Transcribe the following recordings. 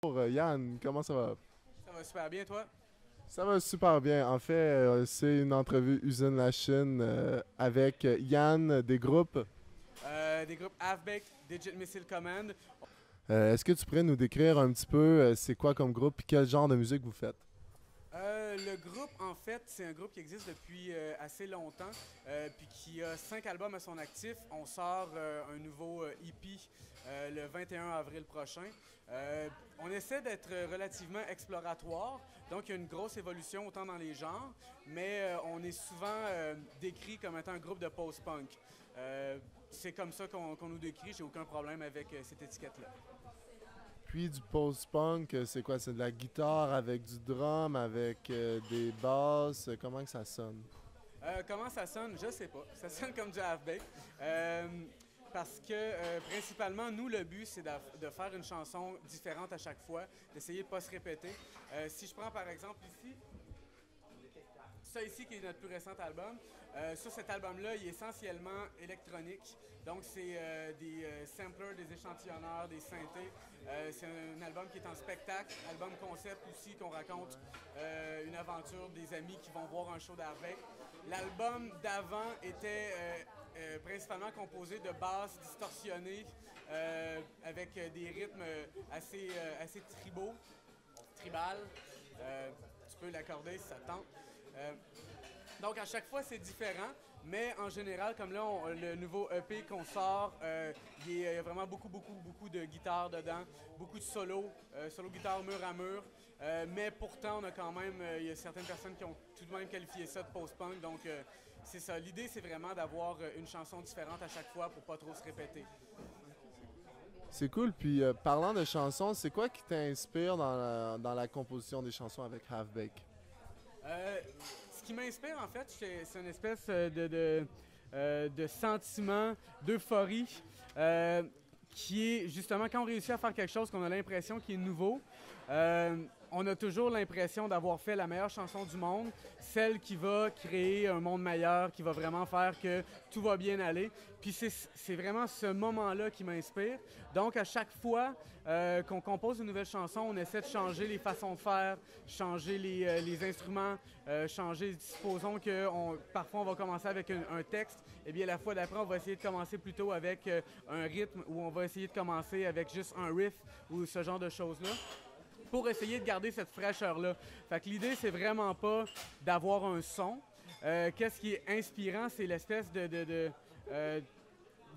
Yann, comment ça va? Ça va super bien, toi? Ça va super bien. En fait, c'est une entrevue Usine la Chine avec Yann des groupes. Des groupes Half-Baked, Digit Missile Command. Est-ce que tu pourrais nous décrire un petit peu c'est quoi comme groupe et quel genre de musique vous faites? Le groupe, en fait, c'est un groupe qui existe depuis assez longtemps, puis qui a 5 albums à son actif. On sort un nouveau EP le 21 avril prochain. On essaie d'être relativement exploratoire, donc il y a une grosse évolution autant dans les genres, mais on est souvent décrit comme étant un groupe de post-punk. C'est comme ça qu'on nous décrit, j'ai aucun problème avec cette étiquette-là. Puis du post-punk, c'est quoi? C'est de la guitare avec du drum, avec des basses. Comment que ça sonne? Comment ça sonne? Je sais pas. Ça sonne comme du half-baked. Parce que principalement, nous, le but, c'est de faire une chanson différente à chaque fois, d'essayer de ne pas se répéter. Si je prends par exemple ici, ça ici qui est notre plus récent album. Sur cet album-là, il est essentiellement électronique. Donc, c'est des samplers, des échantillonneurs, des synthés. C'est un album qui est en spectacle, album concept aussi, qu'on raconte une aventure des amis qui vont voir un show d'Harvey. L'album d'avant était principalement composé de basses distorsionnées avec des rythmes assez tribaux, tribal. Tu peux l'accorder si ça te tente. Euh, donc, à chaque fois, c'est différent, mais en général, comme là, le nouveau EP qu'on sort, il y a vraiment beaucoup de guitare dedans, beaucoup de solos, solo guitare mur à mur. Mais pourtant, on a quand même, il y a certaines personnes qui ont tout de même qualifié ça de post-punk. Donc, c'est ça. L'idée, c'est vraiment d'avoir une chanson différente à chaque fois pour pas trop se répéter. C'est cool. Puis parlant de chansons, c'est quoi qui t'inspire dans la composition des chansons avec Halfbake? Euh, Ce qui m'inspire, en fait, c'est une espèce de sentiment, d'euphorie, qui est justement quand on réussit à faire quelque chose qu'on a l'impression qui est nouveau. On a toujours l'impression d'avoir fait la meilleure chanson du monde, celle qui va créer un monde meilleur, qui va vraiment faire que tout va bien aller. Puis c'est vraiment ce moment-là qui m'inspire. Donc à chaque fois qu'on compose une nouvelle chanson, on essaie de changer les façons de faire, changer les instruments, changer, supposons que parfois on va commencer avec un texte, et bien la fois d'après on va essayer de commencer plutôt avec un rythme, ou on va essayer de commencer avec juste un riff ou ce genre de choses-là pour essayer de garder cette fraîcheur-là. Fait que l'idée, c'est vraiment pas d'avoir un son. Qu'est-ce qui est inspirant, c'est l'espèce de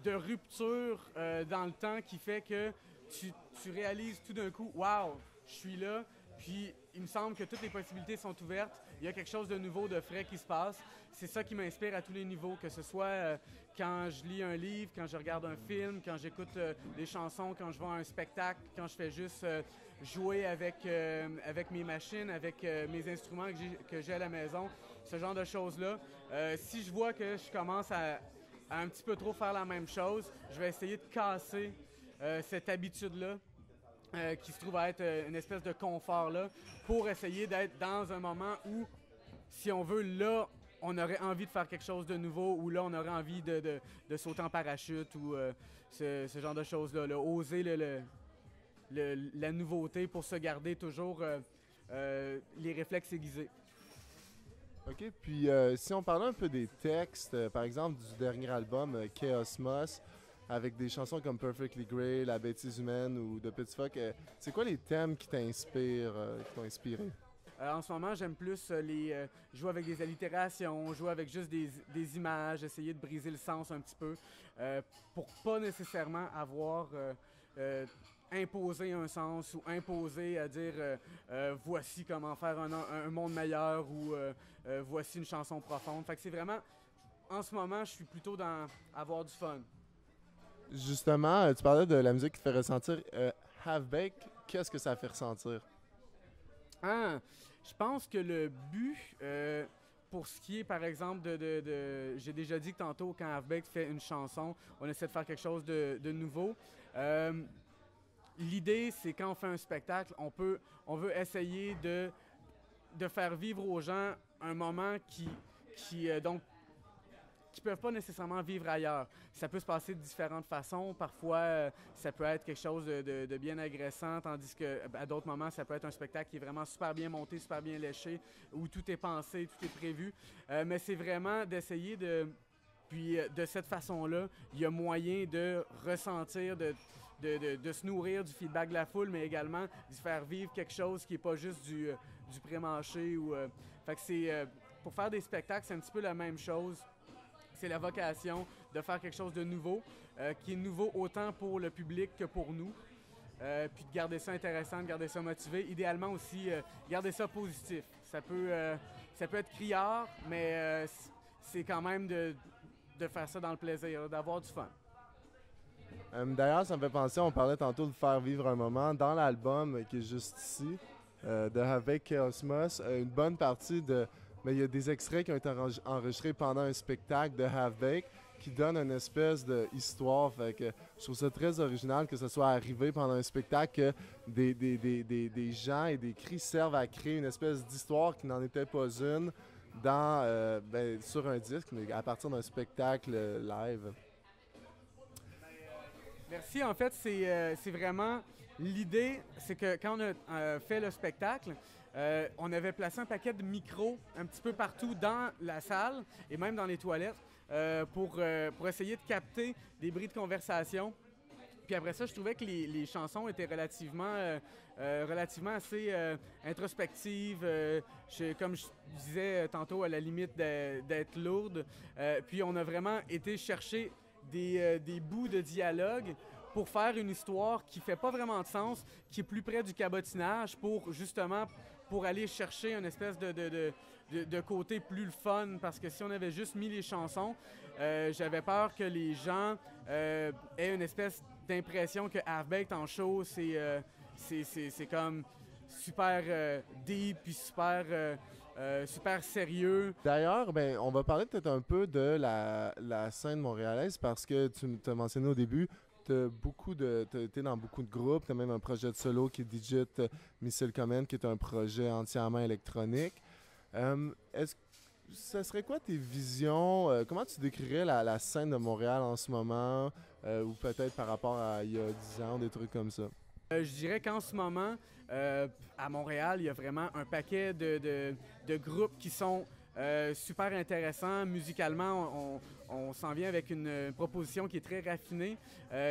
rupture dans le temps qui fait que tu réalises tout d'un coup, waouh, je suis là, puis il me semble que toutes les possibilités sont ouvertes. Il y a quelque chose de nouveau, de frais qui se passe. C'est ça qui m'inspire à tous les niveaux, que ce soit quand je lis un livre, quand je regarde un film, quand j'écoute des chansons, quand je vois un spectacle, quand je fais juste jouer avec mes machines, avec mes instruments que j'ai à la maison, ce genre de choses-là. Si je vois que je commence à un petit peu trop faire la même chose, je vais essayer de casser cette habitude-là qui se trouve à être une espèce de confort là, pour essayer d'être dans un moment où, si on veut, là, on aurait envie de faire quelque chose de nouveau, ou là, on aurait envie de sauter en parachute, ou ce genre de choses-là. Là. Oser la nouveauté pour se garder toujours les réflexes aiguisés. OK, puis si on parlait un peu des textes, par exemple du dernier album, Chaos Moss, avec des chansons comme Perfectly Grey, La bêtise humaine ou The Petit Fuck, c'est quoi les thèmes qui t'inspirent, qui t'ont inspiré? En ce moment, j'aime plus jouer avec des allitérations, jouer avec juste des images, essayer de briser le sens un petit peu, pour pas nécessairement avoir imposé un sens ou imposé à dire voici comment faire un monde meilleur ou voici une chanson profonde. Fait que c'est vraiment, en ce moment, je suis plutôt dans avoir du fun. Justement, tu parlais de la musique qui te fait ressentir. Halfbake, qu'est-ce que ça fait ressentir? Ah, je pense que le but, pour ce qui est, par exemple, j'ai déjà dit que tantôt, quand Halfbaked fait une chanson, on essaie de faire quelque chose de nouveau. Euh, L'idée, c'est quand on fait un spectacle, on veut essayer de faire vivre aux gens un moment qui qui peuvent pas nécessairement vivre ailleurs. Ça peut se passer de différentes façons. Parfois, ça peut être quelque chose de bien agressant, tandis qu'à d'autres moments, ça peut être un spectacle qui est vraiment super bien monté, super bien léché, où tout est pensé, tout est prévu. Mais c'est vraiment d'essayer de... Puis de cette façon-là, il y a moyen de ressentir, de se nourrir du feedback de la foule, mais également de faire vivre quelque chose qui n'est pas juste du pré-mâché. Fait que c'est... pour faire des spectacles, c'est un petit peu la même chose. C'est la vocation de faire quelque chose de nouveau, qui est nouveau autant pour le public que pour nous. Puis de garder ça intéressant, de garder ça motivé. Idéalement aussi, garder ça positif. Ça peut être criard, mais c'est quand même de faire ça dans le plaisir, d'avoir du fun. D'ailleurs, ça me fait penser, on parlait tantôt de faire vivre un moment. Dans l'album qui est juste ici, de Avec Chaosmos, une bonne partie de... Mais il y a des extraits qui ont été enregistrés pendant un spectacle de Half-Baked qui donnent une espèce d'histoire. Fait que je trouve ça très original que ce soit arrivé pendant un spectacle que des gens et des cris servent à créer une espèce d'histoire qui n'en était pas une sur un disque, mais à partir d'un spectacle live. Merci. En fait, c'est vraiment... L'idée, c'est que quand on a fait le spectacle, on avait placé un paquet de micros un petit peu partout dans la salle et même dans les toilettes pour essayer de capter des bruits de conversation. Puis après ça, je trouvais que les chansons étaient relativement assez introspectives, comme je disais tantôt, à la limite d'être lourdes. Puis on a vraiment été chercher des bouts de dialogue pour faire une histoire qui fait pas vraiment de sens, qui est plus près du cabotinage pour aller chercher une espèce de côté plus le fun, parce que si on avait juste mis les chansons, j'avais peur que les gens aient une espèce d'impression que Half-Baked en show, c'est comme super deep puis super sérieux. D'ailleurs, on va parler peut-être un peu de la scène montréalaise parce que tu t'as mentionné au début, t'as été dans beaucoup de groupes, t'as même un projet de solo qui est Digit Missile Command, qui est un projet entièrement électronique. Ça serait quoi tes visions? Comment tu décrirais la scène de Montréal en ce moment? Ou peut-être par rapport à il y a 10 ans, des trucs comme ça? Je dirais qu'en ce moment, à Montréal, il y a vraiment un paquet de groupes qui sont super intéressants. Musicalement, on s'en vient avec une proposition qui est très raffinée,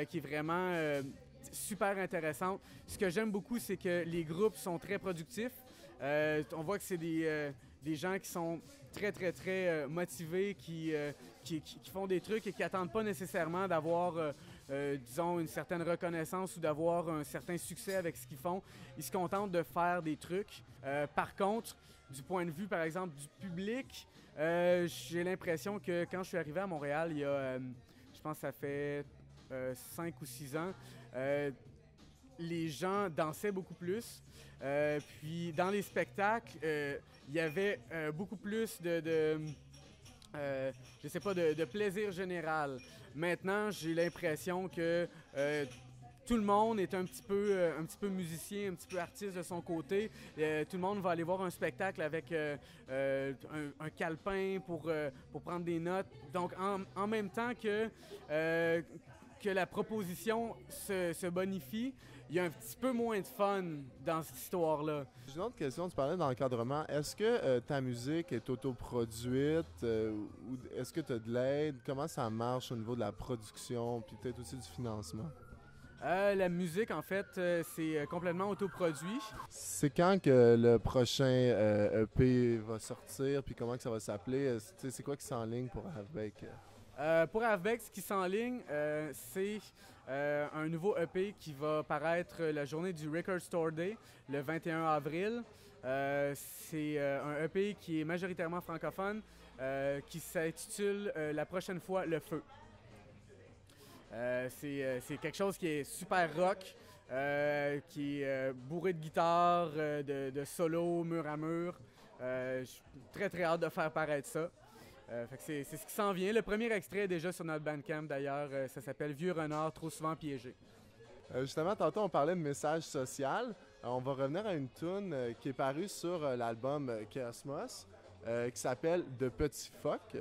qui est vraiment super intéressante. Ce que j'aime beaucoup, c'est que les groupes sont très productifs. On voit que c'est des gens qui sont très, très, très motivés, qui font des trucs et qui n'attendent pas nécessairement d'avoir, disons, une certaine reconnaissance ou d'avoir un certain succès avec ce qu'ils font. Ils se contentent de faire des trucs. Par contre, du point de vue, par exemple, du public, j'ai l'impression que quand je suis arrivé à Montréal, il y a, je pense que ça fait 5 ou 6 ans, les gens dansaient beaucoup plus. Puis dans les spectacles, il y avait beaucoup plus de plaisir général. Maintenant, j'ai l'impression que tout le monde est un petit peu musicien, un petit peu artiste de son côté. Tout le monde va aller voir un spectacle avec un calepin pour prendre des notes. Donc, en même temps que la proposition se bonifie, il y a un petit peu moins de fun dans cette histoire-là. J'ai une autre question, tu parlais d'encadrement. Est-ce que ta musique est autoproduite ou est-ce que tu as de l'aide? Comment ça marche au niveau de la production puis peut-être aussi du financement? La musique, en fait, c'est complètement autoproduit. C'est quand que le prochain EP va sortir puis comment que ça va s'appeler? C'est quoi qui s'enligne pour Half-Baked? Pour Half-Baked, ce qui s'enligne, c'est un nouveau EP qui va paraître la journée du Record Store Day, le 21 avril. C'est un EP qui est majoritairement francophone, qui s'intitule la prochaine fois Le Feu. C'est quelque chose qui est super rock, qui est bourré de guitare, de solo, mur à mur. J'ai très très hâte de faire paraître ça. Fait que c'est ce qui s'en vient. Le premier extrait est déjà sur notre Bandcamp d'ailleurs. Ça s'appelle Vieux renard trop souvent piégé. Justement, tantôt on parlait de message social. On va revenir à une tune qui est parue sur l'album Chaosmos qui s'appelle De Petit Phoque.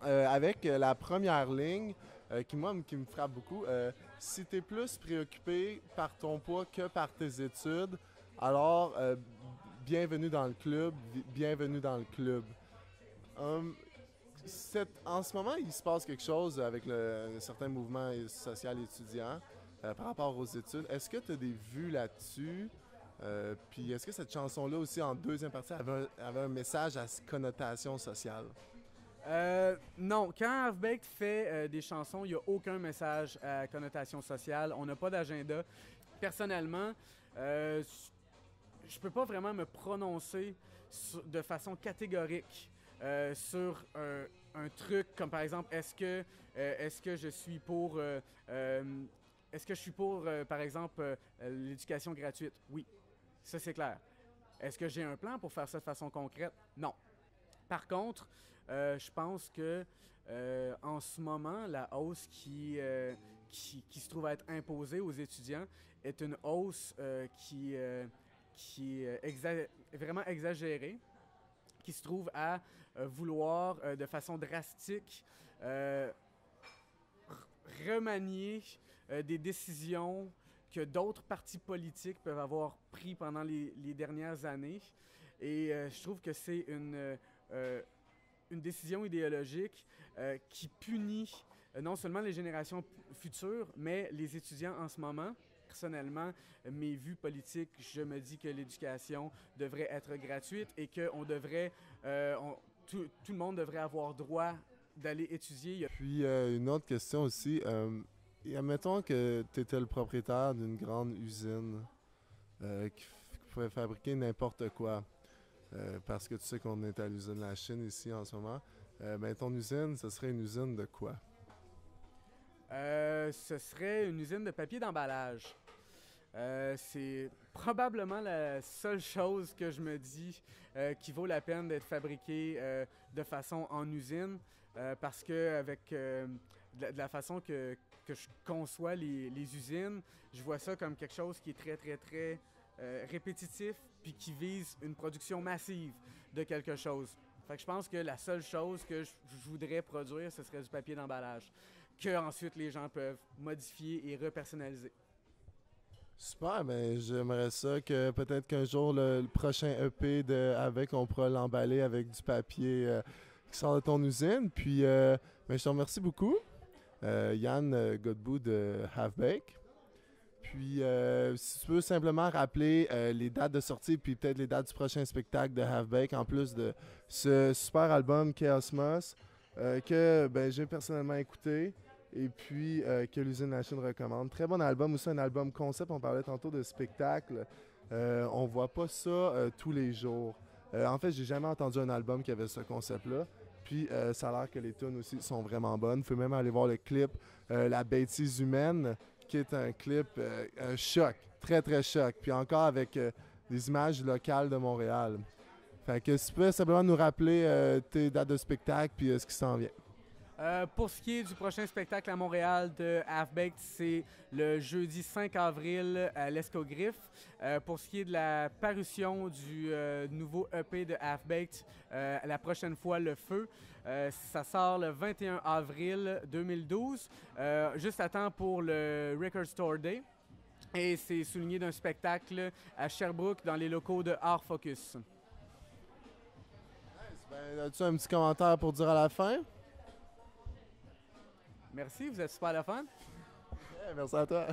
avec la première ligne qui me frappe beaucoup. Si tu es plus préoccupé par ton poids que par tes études, alors bienvenue dans le club, bienvenue dans le club. En ce moment, il se passe quelque chose avec un certain mouvement social étudiant par rapport aux études. Est-ce que tu as des vues là-dessus? Puis est-ce que cette chanson-là aussi, en deuxième partie, avait un message à connotation sociale? Non, quand Half-Baked fait des chansons, il n'y a aucun message à connotation sociale. On n'a pas d'agenda. Personnellement, je peux pas vraiment me prononcer de façon catégorique sur un truc comme par exemple est-ce que je suis pour par exemple l'éducation gratuite? Oui, ça c'est clair. Est-ce que j'ai un plan pour faire ça de façon concrète? Non. Par contre, je pense que en ce moment, la hausse qui se trouve à être imposée aux étudiants est une hausse qui est vraiment exagérée, qui se trouve à vouloir de façon drastique remanier des décisions que d'autres partis politiques peuvent avoir pris pendant les dernières années. Et je trouve que c'est une décision idéologique qui punit non seulement les générations futures, mais les étudiants en ce moment. Personnellement, mes vues politiques, je me dis que l'éducation devrait être gratuite et que tout le monde devrait avoir droit d'aller étudier. Puis une autre question aussi. Admettons que tu étais le propriétaire d'une grande usine qui pouvait fabriquer n'importe quoi. Parce que tu sais qu'on est à l'usine de la Chine ici en ce moment. Ben, ton usine, ce serait une usine de quoi? Ce serait une usine de papier d'emballage. C'est probablement la seule chose que je me dis qui vaut la peine d'être fabriquée de façon en usine, parce que avec de la façon que je conçois les usines, je vois ça comme quelque chose qui est très, très, très répétitif, puis qui vise une production massive de quelque chose. Fait que je pense que la seule chose que je voudrais produire, ce serait du papier d'emballage, que ensuite les gens peuvent modifier et repersonnaliser. Super, ben j'aimerais ça que peut-être qu'un jour le prochain EP on pourra l'emballer avec du papier qui sort de ton usine. Puis ben, je te remercie beaucoup, Yann Godbout de Half-Baked. Puis si tu peux simplement rappeler les dates de sortie puis peut-être les dates du prochain spectacle de Half-Baked en plus de ce super album Chaos Moss que ben, j'ai personnellement écouté. Et puis que l'usine La Chine recommande. Très bon album, aussi un album concept. On parlait tantôt de spectacle. On voit pas ça tous les jours. En fait, j'ai jamais entendu un album qui avait ce concept-là. Puis ça a l'air que les tunes aussi sont vraiment bonnes. Vous pouvez même aller voir le clip La bêtise humaine, qui est un clip un choc, très très choc. Puis encore avec des images locales de Montréal. Fait que si tu peux simplement nous rappeler tes dates de spectacle puis ce qui s'en vient. Pour ce qui est du prochain spectacle à Montréal de Half-Baked, c'est le jeudi 5 avril à l'Escogriffe. Pour ce qui est de la parution du nouveau EP de Half-Baked, la prochaine fois, Le Feu, ça sort le 21 avril 2012, juste à temps pour le Record Store Day. Et c'est souligné d'un spectacle à Sherbrooke dans les locaux de Art Focus. Nice. Ben, as-tu un petit commentaire pour dire à la fin? Merci, vous êtes super le fun. Yeah, merci à toi.